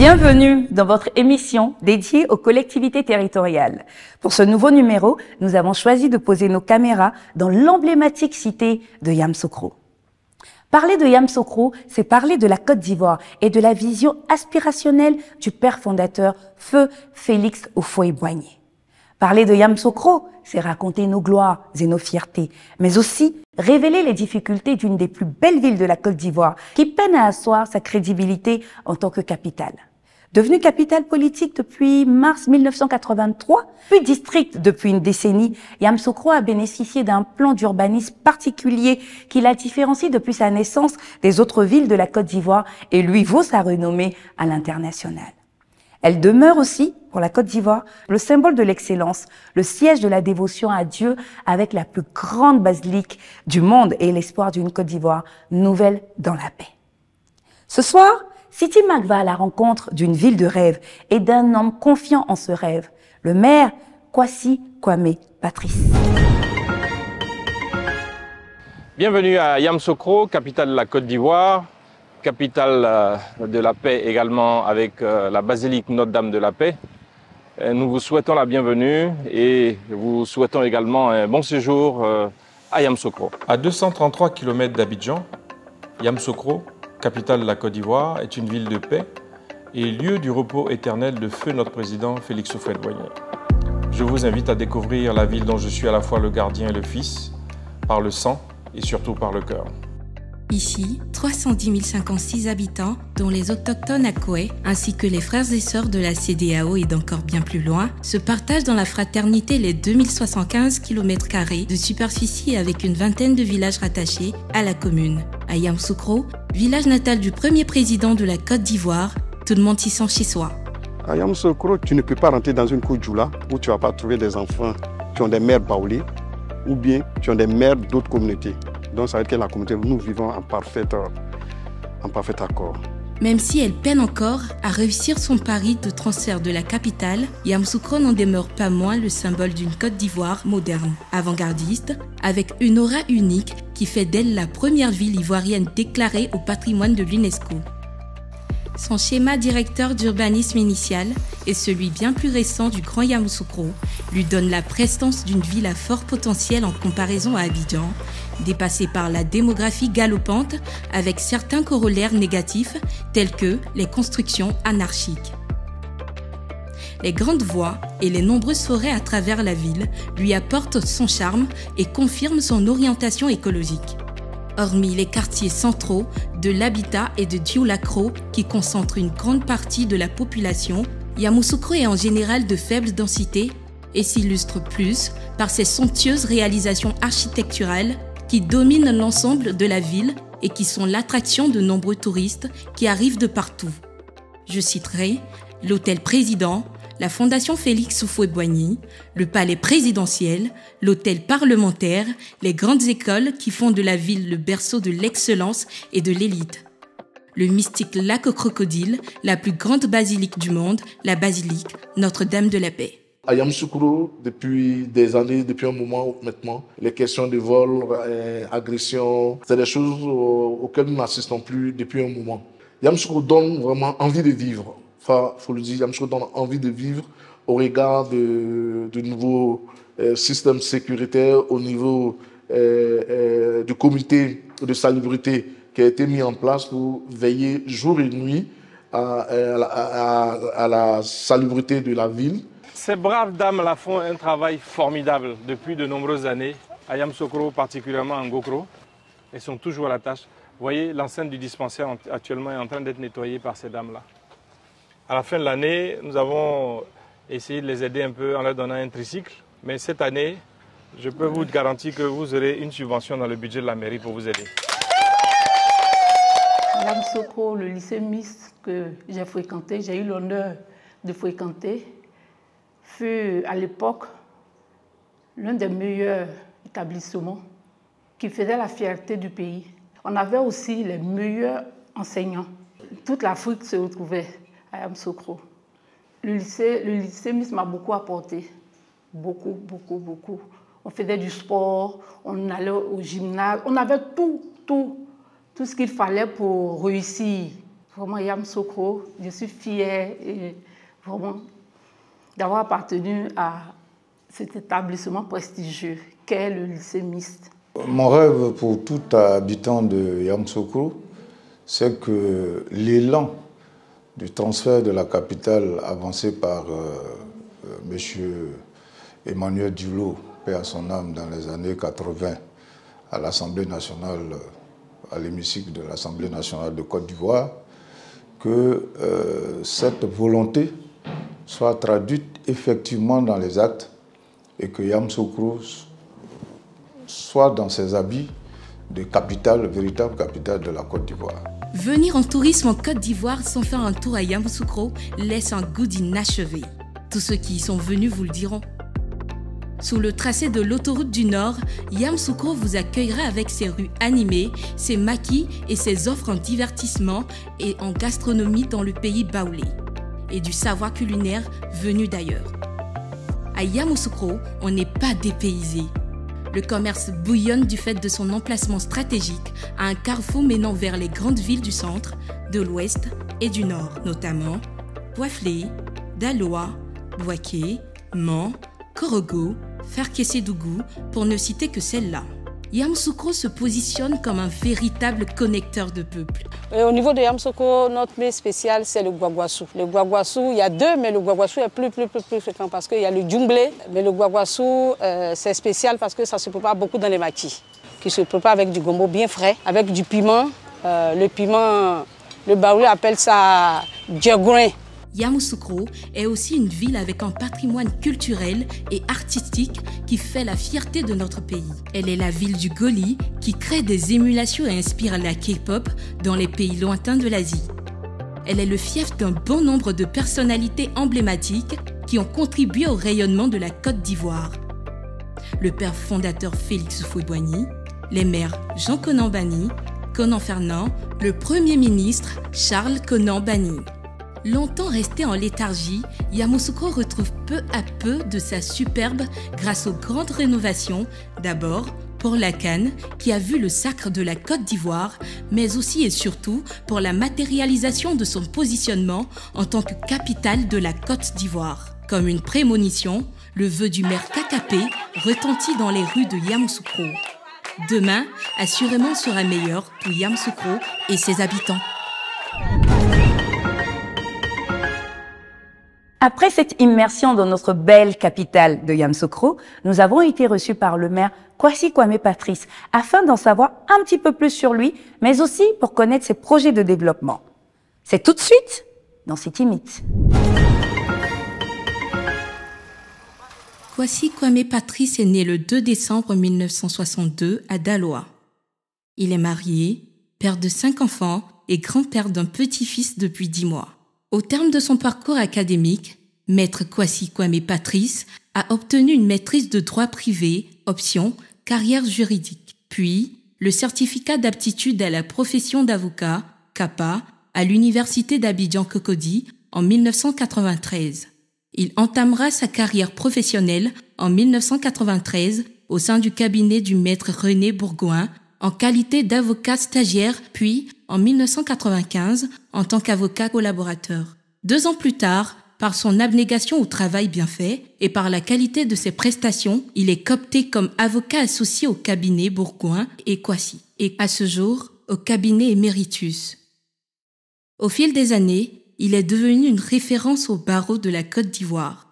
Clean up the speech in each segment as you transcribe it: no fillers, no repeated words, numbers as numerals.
Bienvenue dans votre émission dédiée aux collectivités territoriales. Pour ce nouveau numéro, nous avons choisi de poser nos caméras dans l'emblématique cité de Yamoussoukro. Parler de Yamoussoukro, c'est parler de la Côte d'Ivoire et de la vision aspirationnelle du père fondateur, Feu Félix Houphouët-Boigny. Parler de Yamoussoukro, c'est raconter nos gloires et nos fiertés, mais aussi révéler les difficultés d'une des plus belles villes de la Côte d'Ivoire, qui peine à asseoir sa crédibilité en tant que capitale. Devenue capitale politique depuis mars 1983, puis district depuis une décennie, Yamoussoukro a bénéficié d'un plan d'urbanisme particulier qui la différencie depuis sa naissance des autres villes de la Côte d'Ivoire et lui vaut sa renommée à l'international. Elle demeure aussi, pour la Côte d'Ivoire, le symbole de l'excellence, le siège de la dévotion à Dieu avec la plus grande basilique du monde et l'espoir d'une Côte d'Ivoire nouvelle dans la paix. Ce soir, City Mac va à la rencontre d'une ville de rêve et d'un homme confiant en ce rêve, le maire Kwasi Kwame Patrice. Bienvenue à Yamoussoukro, capitale de la Côte d'Ivoire, capitale de la paix également avec la basilique Notre-Dame de la Paix. Nous vous souhaitons la bienvenue et vous souhaitons également un bon séjour à Yamoussoukro. À 233 km d'Abidjan, Yamoussoukro, capitale de la Côte d'Ivoire, est une ville de paix et lieu du repos éternel de feu notre président Félix Houphouët-Boigny. Je vous invite à découvrir la ville dont je suis à la fois le gardien et le fils, par le sang et surtout par le cœur. Ici, 310 056 habitants, dont les autochtones Akoué, ainsi que les frères et sœurs de la CEDEAO et d'encore bien plus loin, se partagent dans la fraternité les 2075 km² de superficie avec une vingtaine de villages rattachés à la commune. À Yamoussoukro, village natal du premier président de la Côte d'Ivoire, tout le monde s'y sent chez soi. À Yamoussoukro, tu ne peux pas rentrer dans une Koujoula où tu ne vas pas trouver des enfants qui ont des mères baoulées ou bien qui ont des mères d'autres communautés. Donc ça veut dire que la communauté, nous vivons en parfait accord. Même si elle peine encore à réussir son pari de transfert de la capitale, Yamoussoukro n'en demeure pas moins le symbole d'une Côte d'Ivoire moderne, avant-gardiste, avec une aura unique qui fait d'elle la première ville ivoirienne déclarée au patrimoine de l'UNESCO. Son schéma directeur d'urbanisme initial et celui bien plus récent du Grand Yamoussoukro lui donnent la prestance d'une ville à fort potentiel en comparaison à Abidjan, dépassée par la démographie galopante avec certains corollaires négatifs tels que les constructions anarchiques. Les grandes voies et les nombreuses forêts à travers la ville lui apportent son charme et confirment son orientation écologique. Hormis les quartiers centraux de l'habitat et de Dioulakro qui concentrent une grande partie de la population, Yamoussoukro est en général de faible densité et s'illustre plus par ses somptueuses réalisations architecturales qui dominent l'ensemble de la ville et qui sont l'attraction de nombreux touristes qui arrivent de partout. Je citerai l'hôtel Président, la Fondation Félix Houphouët-Boigny, le palais présidentiel, l'hôtel parlementaire, les grandes écoles qui font de la ville le berceau de l'excellence et de l'élite. Le mystique lac aux crocodiles, la plus grande basilique du monde, la basilique Notre-Dame de la Paix. À Yamoussoukro, depuis des années, depuis un moment maintenant, les questions de vol, agression, c'est des choses auxquelles nous n'assistons plus depuis un moment. Yamoussoukro donne vraiment envie de vivre. Enfin, il faut le dire, Yamoussoukro donne envie de vivre au regard de nouveaux systèmes sécuritaires, au niveau du comité de salubrité qui a été mis en place pour veiller jour et nuit à la salubrité de la ville. Ces braves dames-là font un travail formidable depuis de nombreuses années, à Yamoussoukro, particulièrement en Gokro. Elles sont toujours à la tâche. Vous voyez, l'enceinte du dispensaire actuellement est en train d'être nettoyée par ces dames-là. À la fin de l'année, nous avons essayé de les aider un peu en leur donnant un tricycle. Mais cette année, je peux vous garantir que vous aurez une subvention dans le budget de la mairie pour vous aider. Yamoussoukro, le lycée mixte que j'ai fréquenté, j'ai eu l'honneur de fréquenter, fut à l'époque l'un des meilleurs établissements qui faisait la fierté du pays. On avait aussi les meilleurs enseignants. Toute l'Afrique se retrouvait à Yamoussoukro. Le lycée mixte m'a beaucoup apporté. Beaucoup. On faisait du sport, on allait au gymnase, on avait tout ce qu'il fallait pour réussir. vraiment Yamoussoukro, je suis fière et vraiment d'avoir appartenu à cet établissement prestigieux qu'est le lycée mixte. Mon rêve pour tout habitant de Yamoussoukro, c'est que l'élan du transfert de la capitale avancé par M. Emmanuel Dulot, paix à son âme, dans les années 80 à l'Assemblée nationale, à l'hémicycle de l'Assemblée nationale de Côte d'Ivoire, que cette volonté soit traduite effectivement dans les actes et que Yamoussoukro soit dans ses habits de capitale, véritable capitale de la Côte d'Ivoire. Venir en tourisme en Côte d'Ivoire sans faire un tour à Yamoussoukro laisse un goût d'inachevé. Tous ceux qui y sont venus vous le diront. Sous le tracé de l'autoroute du Nord, Yamoussoukro vous accueillera avec ses rues animées, ses maquis et ses offres en divertissement et en gastronomie dans le pays baoulé, et du savoir culinaire venu d'ailleurs. À Yamoussoukro, on n'est pas dépaysé. Le commerce bouillonne du fait de son emplacement stratégique à un carrefour menant vers les grandes villes du centre, de l'ouest et du nord, notamment Bouaflé, Daloa, Bouaké, Mans, Korogo, Ferkessédougou, pour ne citer que celle-là. Yamoussoukro se positionne comme un véritable connecteur de peuple. Au niveau de Yamoussoukro, notre mets spécial, c'est le guaguassou. Le guaguassou, il y a deux, mais le guaguassou est plus fréquent parce qu'il y a le djumblé. Mais le guaguassou, c'est spécial parce que ça se prépare beaucoup dans les maquis, qui se prépare avec du gombo bien frais, avec du piment. Le piment, le baoulé appelle ça djagouin. Yamoussoukro est aussi une ville avec un patrimoine culturel et artistique qui fait la fierté de notre pays. Elle est la ville du Goli qui crée des émulations et inspire la K-pop dans les pays lointains de l'Asie. Elle est le fief d'un bon nombre de personnalités emblématiques qui ont contribué au rayonnement de la Côte d'Ivoire. Le père fondateur Félix Houphouët-Boigny, les maires Jean Konan-Banny, Konan Fernand, le premier ministre Charles Konan-Banny. Longtemps resté en léthargie, Yamoussoukro retrouve peu à peu de sa superbe grâce aux grandes rénovations, d'abord pour la Cannes qui a vu le sacre de la Côte d'Ivoire, mais aussi et surtout pour la matérialisation de son positionnement en tant que capitale de la Côte d'Ivoire. Comme une prémonition, le vœu du maire Kakapé retentit dans les rues de Yamoussoukro. Demain, assurément sera meilleur pour Yamoussoukro et ses habitants. Après cette immersion dans notre belle capitale de Yamoussoukro, nous avons été reçus par le maire Kwasi Kwame Patrice afin d'en savoir un petit peu plus sur lui, mais aussi pour connaître ses projets de développement. C'est tout de suite dans City Meet. Kwasi Kwame Patrice est né le 2 décembre 1962 à Daloa. Il est marié, père de 5 enfants et grand-père d'un petit-fils depuis 10 mois. Au terme de son parcours académique, Maître Kwasi Kwame Patrice a obtenu une maîtrise de droit privé, option carrière juridique, puis le certificat d'aptitude à la profession d'avocat, CAPA, à l'université d'Abidjan-Cocody en 1993. Il entamera sa carrière professionnelle en 1993 au sein du cabinet du maître René Bourgoin en qualité d'avocat stagiaire, puis en 1995 en tant qu'avocat collaborateur. 2 ans plus tard, par son abnégation au travail bien fait et par la qualité de ses prestations, il est coopté comme avocat associé au cabinet Bourgoin et Kwasi, et à ce jour au cabinet Emeritus. Au fil des années, il est devenu une référence au barreau de la Côte d'Ivoire.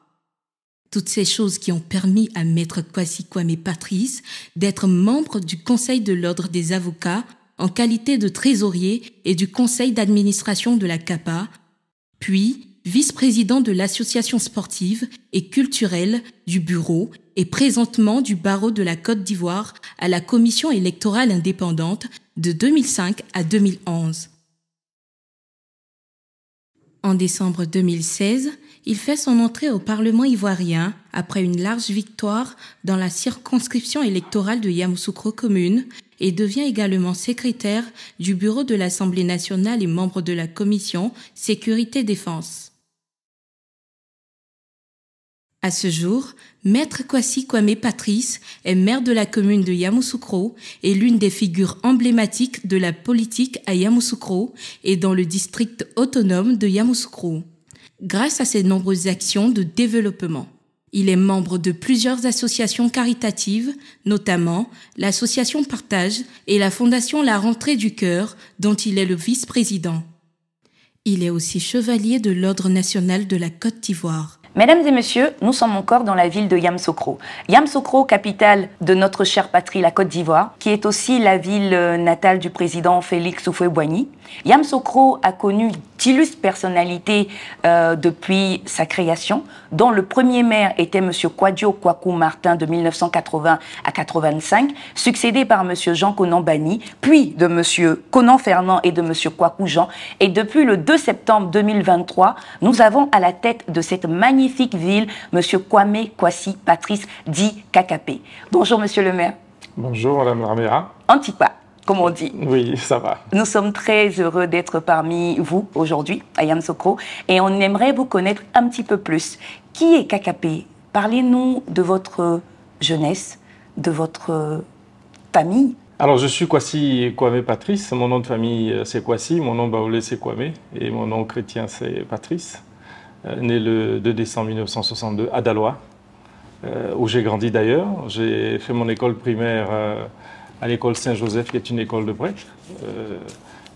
Toutes ces choses qui ont permis à Maître Kwasi Kwame Patrice d'être membre du Conseil de l'Ordre des avocats en qualité de trésorier et du conseil d'administration de la CAPA, puis vice-président de l'association sportive et culturelle du bureau et présentement du barreau de la Côte d'Ivoire à la commission électorale indépendante de 2005 à 2011. En décembre 2016, il fait son entrée au Parlement ivoirien après une large victoire dans la circonscription électorale de Yamoussoukro commune et devient également secrétaire du bureau de l'Assemblée nationale et membre de la commission Sécurité-Défense. À ce jour, Maître Kwasi Kwame Patrice est maire de la commune de Yamoussoukro et l'une des figures emblématiques de la politique à Yamoussoukro et dans le district autonome de Yamoussoukro. Grâce à ses nombreuses actions de développement, il est membre de plusieurs associations caritatives, notamment l'association Partage et la fondation La Rentrée du Cœur, dont il est le vice-président. Il est aussi chevalier de l'Ordre national de la Côte d'Ivoire. Mesdames et messieurs, nous sommes encore dans la ville de Yamoussoukro. Yamoussoukro, capitale de notre chère patrie, la Côte d'Ivoire, qui est aussi la ville natale du président Félix Houphouët-Boigny. Yamoussoukro a connu d'illustres personnalités depuis sa création, dont le premier maire était M. Kwadjo Kwaku Martin de 1980 à 85, succédé par M. Jean Konan Bani, puis de M. Konan Fernand et de M. Kwaku Jean. Et depuis le 2 septembre 2023, nous avons à la tête de cette magnifique ville M. Kwame Kwasi Patrice dit Kakapé. Bonjour Monsieur le maire. Bonjour Madame Ramera. Antipa, comme on dit. Oui, ça va. Nous sommes très heureux d'être parmi vous aujourd'hui à Yamoussoukro et on aimerait vous connaître un petit peu plus. Qui est Kakapé? Parlez-nous de votre jeunesse, de votre famille. Alors je suis Kwasi Kwame Patrice, mon nom de famille c'est Kwasi, mon nom baoulé c'est Kwame et mon nom chrétien c'est Patrice. Né le 2 décembre 1962 à Daloa, où j'ai grandi d'ailleurs. J'ai fait mon école primaire à l'école Saint-Joseph, qui est une école de prêtres.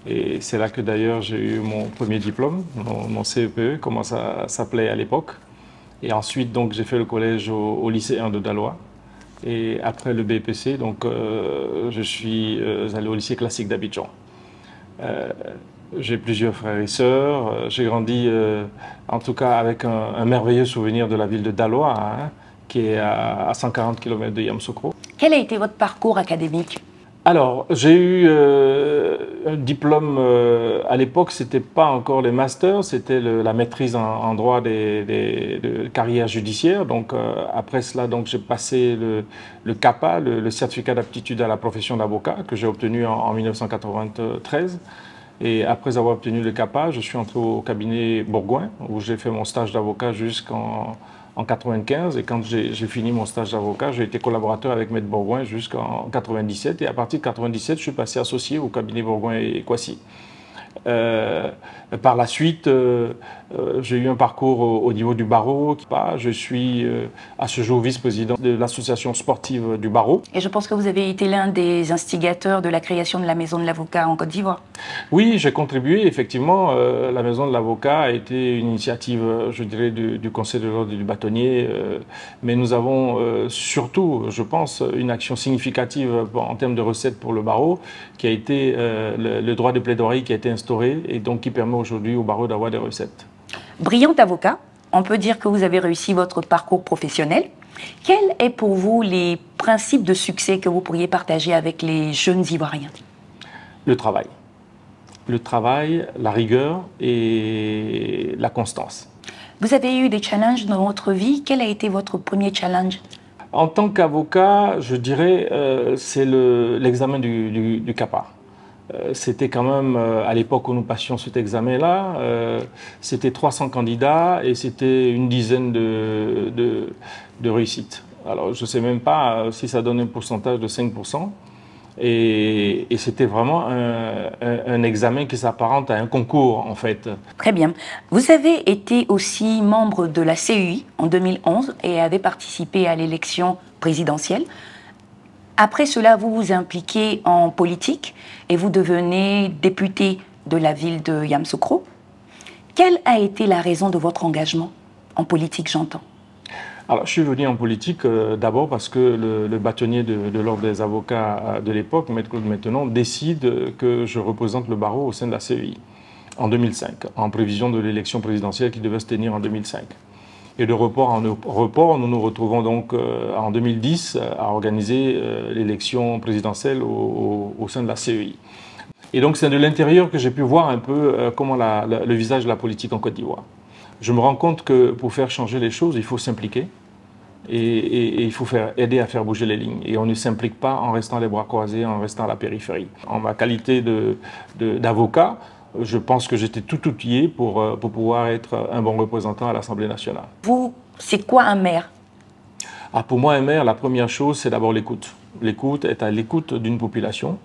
Et c'est là que d'ailleurs j'ai eu mon premier diplôme, mon CEPE, comment ça s'appelait à l'époque. Et ensuite, donc, j'ai fait le collège au lycée 1 de Daloa. Et après le BPC, donc, je suis allé au lycée classique d'Abidjan. J'ai plusieurs frères et sœurs. J'ai grandi, en tout cas, avec un merveilleux souvenir de la ville de Daloa, hein, qui est à 140 km de Yamoussoukro. Quel a été votre parcours académique? Alors, j'ai eu un diplôme, à l'époque, ce n'était pas encore les masters, c'était la maîtrise en droit de carrière judiciaire. Donc, après cela, j'ai passé le CAPA, le certificat d'aptitude à la profession d'avocat, que j'ai obtenu en 1993. Et après avoir obtenu le CAPA, je suis entré au cabinet Bourgoin, où j'ai fait mon stage d'avocat jusqu'en 1995. Et quand j'ai fini mon stage d'avocat, j'ai été collaborateur avec Maître Bourgoin jusqu'en 1997. Et à partir de 1997, je suis passé associé au cabinet Bourgoin et Kwasi. Par la suite, j'ai eu un parcours au niveau du barreau. Je suis à ce jour vice-président de l'association sportive du barreau. Et je pense que vous avez été l'un des instigateurs de la création de la Maison de l'Avocat en Côte d'Ivoire. Oui, j'ai contribué. Effectivement, la Maison de l'Avocat a été une initiative, je dirais, du Conseil de l'Ordre du Bâtonnier. Mais nous avons surtout, je pense, une action significative en termes de recettes pour le barreau, qui a été le droit de plaidoirie qui a été instauré et donc qui permet aujourd'hui au barreau d'avoir des recettes. Brillant avocat, on peut dire que vous avez réussi votre parcours professionnel. Quels sont pour vous les principes de succès que vous pourriez partager avec les jeunes Ivoiriens? Le travail. Le travail, la rigueur et la constance. Vous avez eu des challenges dans votre vie. Quel a été votre premier challenge? En tant qu'avocat, je dirais c'est l'examen du CAPA. C'était quand même, à l'époque où nous passions cet examen-là, c'était 300 candidats et c'était une dizaine de réussites. Alors, je ne sais même pas si ça donne un pourcentage de 5%. Et c'était vraiment un examen qui s'apparente à un concours, en fait. Très bien. Vous avez été aussi membre de la CEI en 2011 et avez participé à l'élection présidentielle. Après cela, vous vous impliquez en politique et vous devenez député de la ville de Yamoussoukro. Quelle a été la raison de votre engagement en politique, j'entends? Alors, je suis venu en politique d'abord parce que le bâtonnier de l'Ordre des avocats de l'époque, Maître Claude Maintenon, décide que je représente le barreau au sein de la CEI en 2005, en prévision de l'élection présidentielle qui devait se tenir en 2005. Et de report en report, nous nous retrouvons donc en 2010 à organiser l'élection présidentielle au sein de la CEI. Et donc c'est de l'intérieur que j'ai pu voir un peu comment le visage de la politique en Côte d'Ivoire. Je me rends compte que pour faire changer les choses, il faut s'impliquer et il faut aider à faire bouger les lignes. Et on ne s'implique pas en restant les bras croisés, en restant à la périphérie. En ma qualité d'avocat, je pense que j'étais tout outillé pour pouvoir être un bon représentant à l'Assemblée nationale. Vous C'est quoi un maire? Pour moi, un maire, la première chose, c'est d'abord l'écoute. L'écoute, être à l'écoute d'une population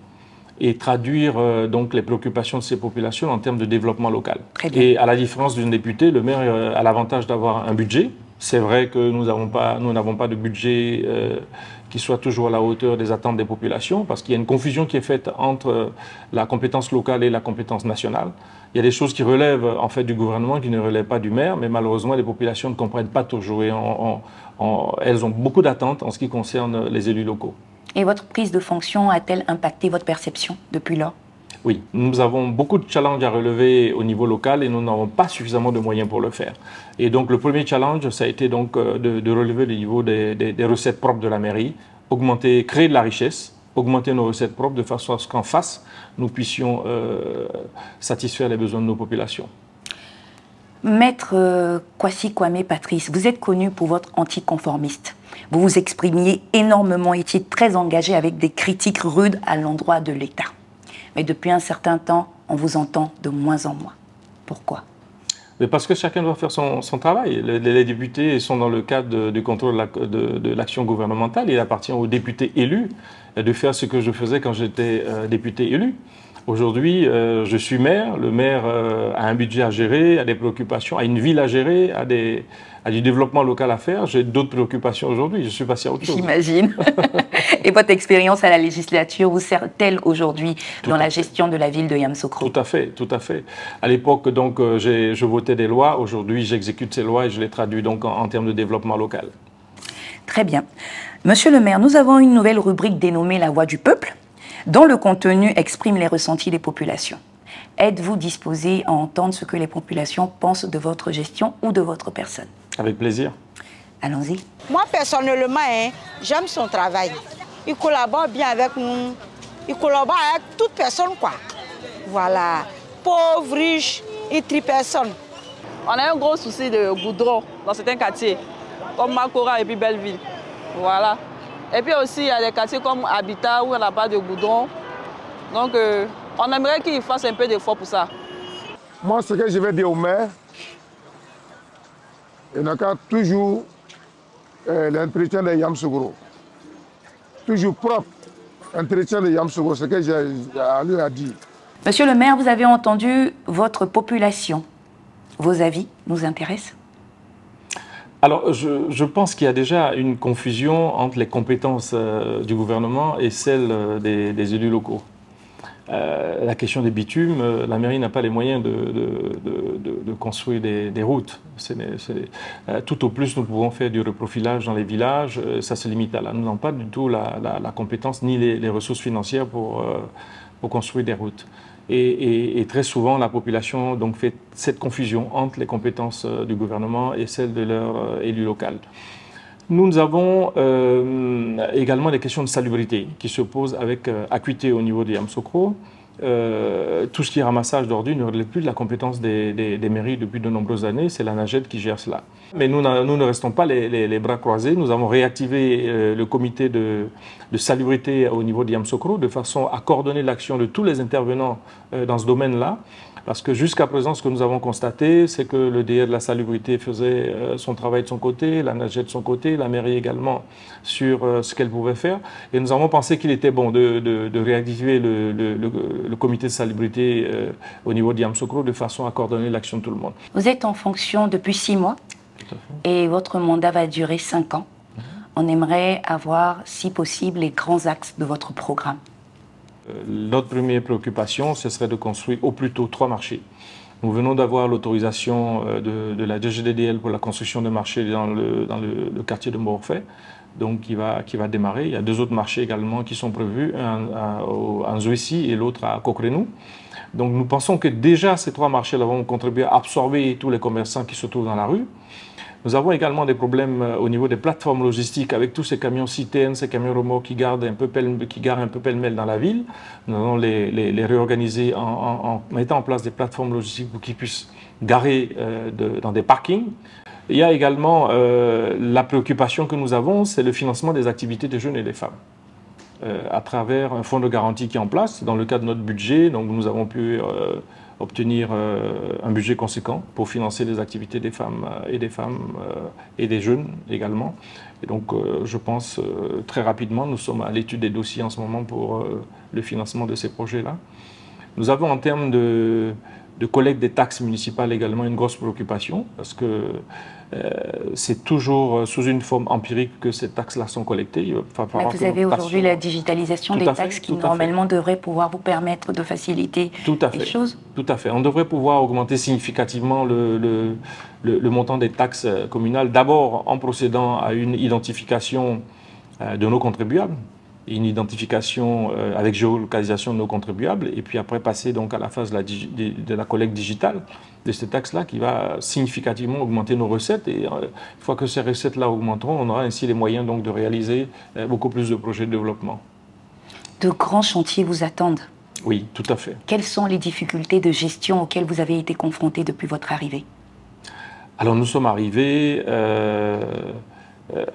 et traduire donc les préoccupations de ces populations en termes de développement local. Et à la différence d'un député, le maire a l'avantage d'avoir un budget. C'est vrai que nous n'avons pas de budget qui soit toujours à la hauteur des attentes des populations, parce qu'il y a une confusion qui est faite entre la compétence locale et la compétence nationale. Il y a des choses qui relèvent en fait du gouvernement, qui ne relèvent pas du maire, mais malheureusement les populations ne comprennent pas toujours et elles ont beaucoup d'attentes en ce qui concerne les élus locaux. Et votre prise de fonction a-t-elle impacté votre perception depuis lors? Oui, nous avons beaucoup de challenges à relever au niveau local et nous n'avons pas suffisamment de moyens pour le faire. Et donc le premier challenge, ça a été donc de relever le niveau des recettes propres de la mairie, créer de la richesse, augmenter nos recettes propres de façon à ce qu'en face, nous puissions satisfaire les besoins de nos populations. Maître Kwasi Kwame Patrice, vous êtes connu pour votre anticonformiste. Vous vous exprimiez énormément, étiez très engagé avec des critiques rudes à l'endroit de l'État. Mais depuis un certain temps, on vous entend de moins en moins. Pourquoi? Mais parce que chacun doit faire son travail. Les députés sont dans le cadre du contrôle de l'action gouvernementale. Il appartient aux députés élus de faire ce que je faisais quand j'étais député élu. Aujourd'hui, je suis maire. Le maire a un budget à gérer, a des préoccupations, a une ville à gérer, a du développement local à faire. J'ai d'autres préoccupations aujourd'hui. Je suis passé à autre chose. J'imagine. Et votre expérience à la législature vous sert-elle aujourd'hui dans la gestion de la ville de Yamoussoukro? Tout à fait, tout à fait. À l'époque, donc, je votais des lois. Aujourd'hui, j'exécute ces lois et je les traduis donc en termes de développement local. Très bien. Monsieur le maire, nous avons une nouvelle rubrique dénommée La Voix du peuple, dont le contenu exprime les ressentis des populations. Êtes-vous disposé à entendre ce que les populations pensent de votre gestion ou de votre personne? Avec plaisir. Allons-y. Moi, personnellement, j'aime son travail. Il collabore bien avec nous. Il collabore avec toute personne, quoi. Voilà. Pauvre, riche, et tri personne. On a un gros souci de goudron dans certains quartiers, comme Makora et puis Belleville. Voilà. Et puis aussi, il y a des quartiers comme Habitat où on n'a pas de goudron. Donc, on aimerait qu'il fasse un peu d'effort pour ça. Moi, ce que je vais dire au maire, il n'y a qu'à toujours l'entretien de Yamoussoukro. Toujours propre, entretien de Yamoussoukro, ce que j'ai lui à dire. Monsieur le maire, vous avez entendu votre population. Vos avis nous intéressent? Alors, je pense qu'il y a déjà une confusion entre les compétences du gouvernement et celles des élus locaux. La question des bitumes, la mairie n'a pas les moyens de construire des routes. Tout au plus, nous pouvons faire du reprofilage dans les villages, ça se limite à là. Nous n'avons pas du tout la compétence ni les ressources financières pour construire des routes. Et très souvent, la population donc, fait cette confusion entre les compétences du gouvernement et celles de leur élu local. Nous avons également des questions de salubrité qui se posent avec acuité au niveau de Yamoussoukro. Tout ce qui est ramassage d'ordures ne relève plus de la compétence des mairies depuis de nombreuses années, c'est la NAGED qui gère cela. Mais nous ne restons pas les bras croisés, nous avons réactivé le comité de salubrité au niveau de Yamoussoukro de façon à coordonner l'action de tous les intervenants dans ce domaine-là. Parce que jusqu'à présent, ce que nous avons constaté, c'est que le DR de la salubrité faisait son travail de son côté, la NAGED de son côté, la mairie également sur ce qu'elle pouvait faire. Et nous avons pensé qu'il était bon de réactiver le comité de salubrité au niveau de Yamoussoukro de façon à coordonner l'action de tout le monde. Vous êtes en fonction depuis 6 mois et votre mandat va durer 5 ans. On aimerait avoir, si possible, les grands axes de votre programme. Notre première préoccupation, ce serait de construire au plus tôt 3 marchés. Nous venons d'avoir l'autorisation de la DGDDL pour la construction de marchés dans le quartier de Morphée, donc qui va démarrer. Il y a 2 autres marchés également qui sont prévus, un à Nzouissi et l'autre à Kokrenou. Donc nous pensons que déjà ces 3 marchés-là vont contribuer à absorber tous les commerçants qui se trouvent dans la rue. Nous avons également des problèmes au niveau des plateformes logistiques avec tous ces camions citernes, ces camions remorques qui garent un peu pêle-mêle dans la ville. Nous allons les réorganiser en mettant en place des plateformes logistiques pour qu'ils puissent garer dans des parkings. Il y a également la préoccupation que nous avons, c'est le financement des activités des jeunes et des femmes. À travers un fonds de garantie qui est en place, dans le cadre de notre budget, donc nous avons pu obtenir un budget conséquent pour financer les activités des femmes et des jeunes également. Et donc, je pense très rapidement, nous sommes à l'étude des dossiers en ce moment pour le financement de ces projets-là. Nous avons en termes de collecte des taxes municipales également une grosse préoccupation parce que c'est toujours sous une forme empirique que ces taxes-là sont collectées. Vous avez aujourd'hui la digitalisation des taxes qui normalement devrait pouvoir vous permettre de faciliter les choses. Tout à fait. On devrait pouvoir augmenter significativement le montant des taxes communales, d'abord en procédant à une identification de nos contribuables, une identification avec géolocalisation de nos contribuables, et puis après passer donc à la phase de la collecte digitale de ces taxes-là qui va significativement augmenter nos recettes. Et une fois que ces recettes-là augmenteront, on aura ainsi les moyens donc de réaliser beaucoup plus de projets de développement. De grands chantiers vous attendent. Oui, tout à fait. Quelles sont les difficultés de gestion auxquelles vous avez été confrontés depuis votre arrivée? Alors nous sommes arrivés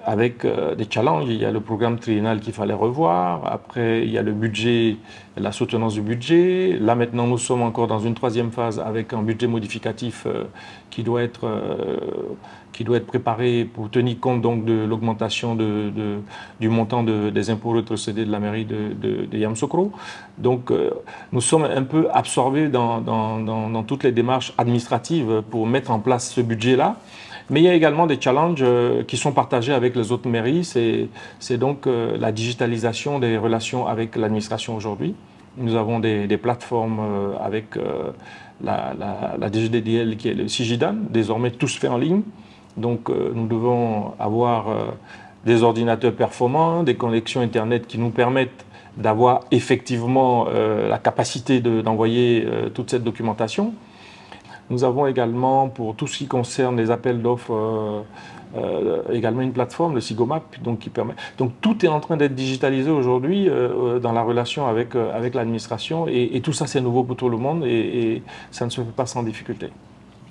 avec des challenges. Il y a le programme triennal qu'il fallait revoir. Après, il y a le budget, la soutenance du budget. Là, maintenant, nous sommes encore dans une troisième phase avec un budget modificatif qui doit être préparé pour tenir compte donc de l'augmentation du montant des impôts rétrocédés de la mairie de Yamoussoukro. Donc, nous sommes un peu absorbés dans toutes les démarches administratives pour mettre en place ce budget-là. Mais il y a également des challenges qui sont partagés avec les autres mairies. C'est donc la digitalisation des relations avec l'administration aujourd'hui. Nous avons des plateformes avec la DGDDL qui est le Sigidan. Désormais, tout se fait en ligne. Donc, nous devons avoir des ordinateurs performants, des connexions Internet qui nous permettent d'avoir effectivement la capacité d'envoyer toute cette documentation. Nous avons également, pour tout ce qui concerne les appels d'offres, également une plateforme, le Sigomap, donc qui permet. Donc tout est en train d'être digitalisé aujourd'hui dans la relation avec l'administration, et tout ça c'est nouveau pour tout le monde, et ça ne se fait pas sans difficulté.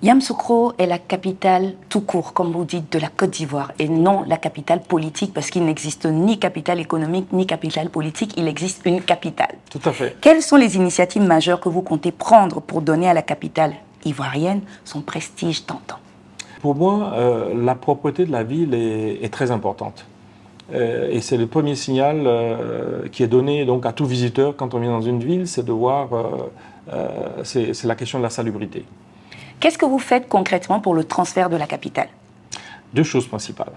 Yamoussoukro est la capitale tout court, comme vous dites, de la Côte d'Ivoire, et non la capitale politique, parce qu'il n'existe ni capitale économique, ni capitale politique, il existe une capitale. Tout à fait. Quelles sont les initiatives majeures que vous comptez prendre pour donner à la capitale ivoirienne son prestige d'antan? Pour moi, la propreté de la ville est très importante. Et c'est le premier signal qui est donné donc, à tout visiteur quand on vient dans une ville, c'est de voir, c'est la question de la salubrité. Qu'est-ce que vous faites concrètement pour le transfert de la capitale? Deux choses principales.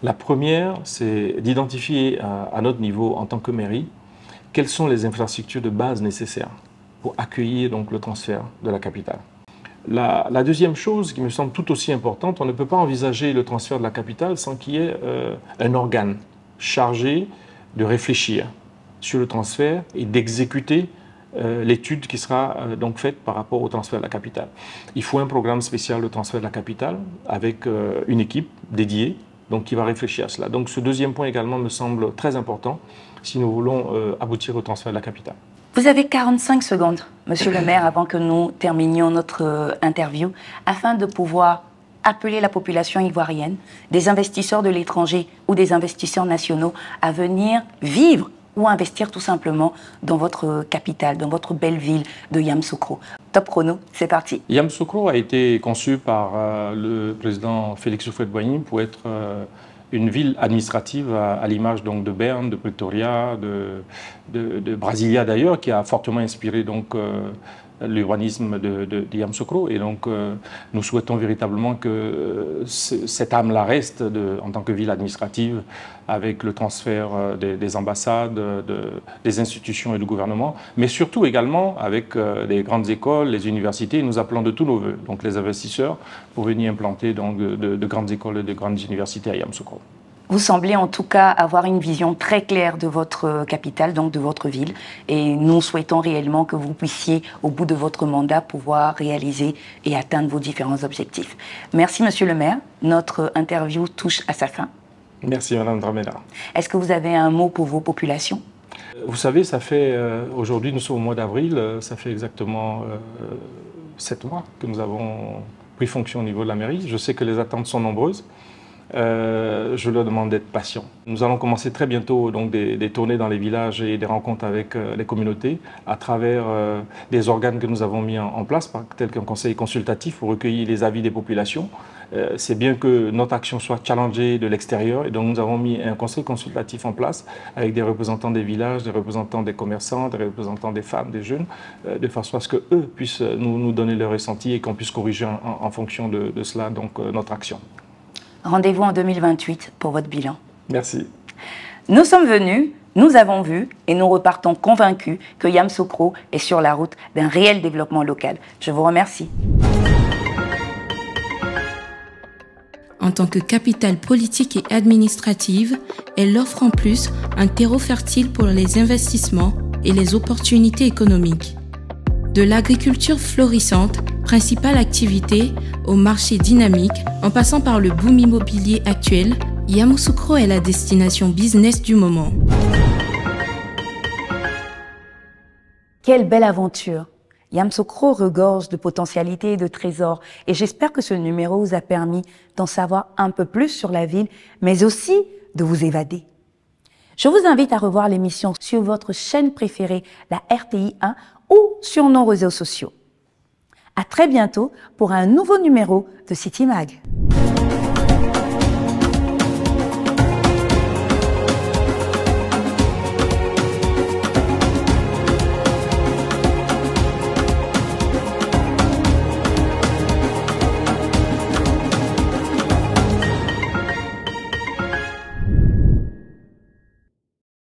La première, c'est d'identifier à notre niveau, en tant que mairie, quelles sont les infrastructures de base nécessaires pour accueillir donc, le transfert de la capitale. La deuxième chose qui me semble tout aussi importante, on ne peut pas envisager le transfert de la capitale sans qu'il y ait un organe chargé de réfléchir sur le transfert et d'exécuter l'étude qui sera donc faite par rapport au transfert de la capitale. Il faut un programme spécial de transfert de la capitale avec une équipe dédiée donc, qui va réfléchir à cela. Donc ce deuxième point également me semble très important si nous voulons aboutir au transfert de la capitale. Vous avez 45 secondes, Monsieur le maire, avant que nous terminions notre interview, afin de pouvoir appeler la population ivoirienne, des investisseurs de l'étranger ou des investisseurs nationaux à venir vivre ou investir tout simplement dans votre capitale, dans votre belle ville de Yamoussoukro. Top chrono, c'est parti. Yamoussoukro a été conçu par le président Félix Houphouët-Boigny pour être une ville administrative à l'image donc de Berne, de Pretoria, de Brasilia d'ailleurs, qui a fortement inspiré donc l'urbanisme de Yamoussoukro. Et donc nous souhaitons véritablement que cette âme-là reste en tant que ville administrative, avec le transfert des ambassades, des institutions et du gouvernement, mais surtout également avec les grandes écoles, les universités. Nous appelons de tous nos voeux donc les investisseurs pour venir implanter donc, de grandes écoles et de grandes universités à Yamoussoukro. Vous semblez en tout cas avoir une vision très claire de votre capitale, donc de votre ville. Et nous souhaitons réellement que vous puissiez, au bout de votre mandat, pouvoir réaliser et atteindre vos différents objectifs. Merci, Monsieur le maire. Notre interview touche à sa fin. Merci, Madame Dramela. Est-ce que vous avez un mot pour vos populations? Vous savez, ça fait, aujourd'hui, nous sommes au mois d'avril, ça fait exactement 7 mois que nous avons pris fonction au niveau de la mairie. Je sais que les attentes sont nombreuses. je leur demande d'être patients. Nous allons commencer très bientôt donc, des tournées dans les villages et des rencontres avec les communautés à travers des organes que nous avons mis en place, tels qu'un conseil consultatif pour recueillir les avis des populations. C'est bien que notre action soit challengée de l'extérieur et donc nous avons mis un conseil consultatif en place avec des représentants des villages, des représentants des commerçants, des représentants des femmes, des jeunes, de façon à ce qu'eux puissent nous donner leur ressenti et qu'on puisse corriger en fonction de cela donc, notre action. Rendez-vous en 2028 pour votre bilan. Merci. Nous sommes venus, nous avons vu et nous repartons convaincus que Yamoussoukro est sur la route d'un réel développement local. Je vous remercie. En tant que capitale politique et administrative, elle offre en plus un terreau fertile pour les investissements et les opportunités économiques. De l'agriculture florissante, principale activité, au marché dynamique, en passant par le boom immobilier actuel, Yamoussoukro est la destination business du moment. Quelle belle aventure! Yamoussoukro regorge de potentialités et de trésors et j'espère que ce numéro vous a permis d'en savoir un peu plus sur la ville, mais aussi de vous évader. Je vous invite à revoir l'émission sur votre chaîne préférée, la RTI 1, ou sur nos réseaux sociaux. À très bientôt pour un nouveau numéro de City Mag.